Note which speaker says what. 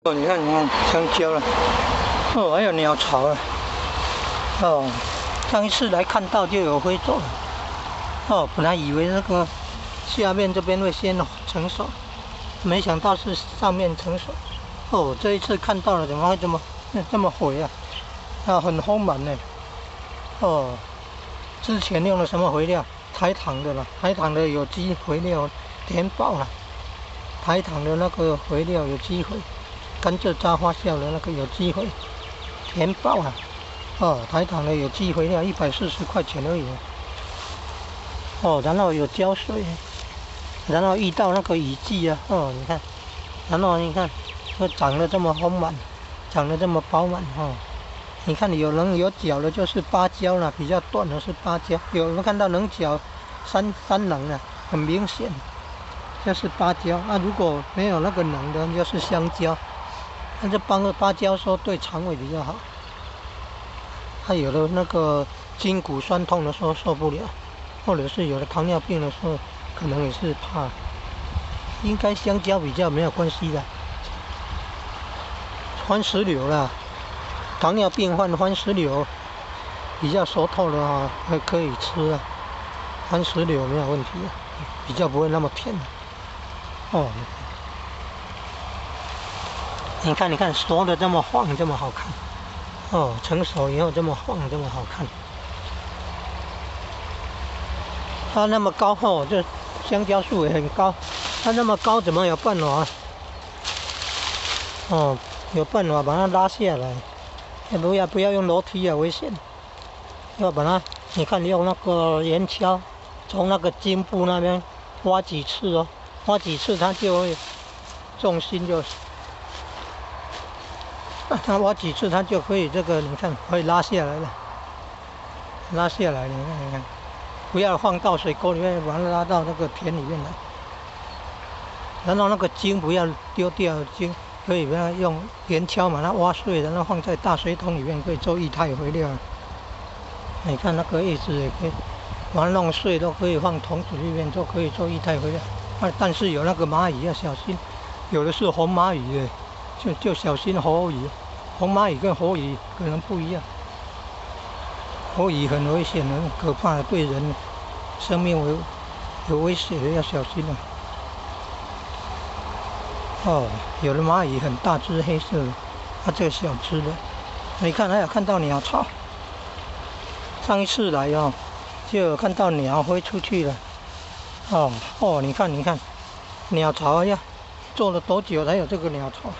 Speaker 1: 哦，你看，香蕉了，哦，还有鸟巢了，哦，上一次来看到就有灰做了，哦，本来以为那个下面这边会先成熟，没想到是上面成熟，哦，这一次看到了，怎么会这么肥啊？啊，很丰满呢，哦，之前用了什么肥料？台糖的了，台糖的有机肥料填爆了，台糖的那个肥料有机肥。甘蔗渣发酵的那个有机肥，填爆了。哦，台糖的有机肥料140块钱而已。哦，然后有浇水，然后遇到那个雨季啊，哦，你看，然后你看，它长得这么丰满，长得这么饱满哦。你看有人有角的就是芭蕉了，比较短的是芭蕉。有没有看到棱角三棱啊？很明显，这是芭蕉。那如果没有那个棱的，就是香蕉。但是芭蕉说对肠胃比较好，他有的那个筋骨酸痛的时候受不了，或者是有的糖尿病的时候，可能也是怕。应该香蕉比较没有关系的，番石榴啦，糖尿病患番石榴比较熟透的话，还可以吃啊，番石榴没有问题啊，比较不会那么甜。哦。你看，熟的这么晃，这么好看，哦，成熟以后这么晃，这么好看。它那么高哦，这香蕉树也很高，它那么高怎么有办法？哦，有办法把它拉下来，不要用楼梯啊，危险。要把它，你看用那个圆锹，从那个茎部那边挖几次哦，挖几次它就会重心就。它挖几次，它就可以这个，你看可以拉下来了，拉下来，你看，不要放到水沟里面，把它拉到那个田里面来。然后那个茎不要丢掉，茎可以把它用圆锹把它挖碎，然后放在大水桶里面，可以做液态肥料。你看那个叶子也可以，把它弄碎都可以放桶子里面，都可以做液态肥料。但是有那个蚂蚁要小心，有的是红蚂蚁的。就小心火蚁，红蚂蚁跟火蚁可能不一样。火蚁很危险，很可怕的，对人生命有威胁的，要小心啊。哦，有的蚂蚁很大只，黑色的，这个小只的。你看，还有看到鸟巢。上一次来哦，就有看到鸟飞出去了。哦，你看，鸟巢呀，做了多久才有这个鸟巢？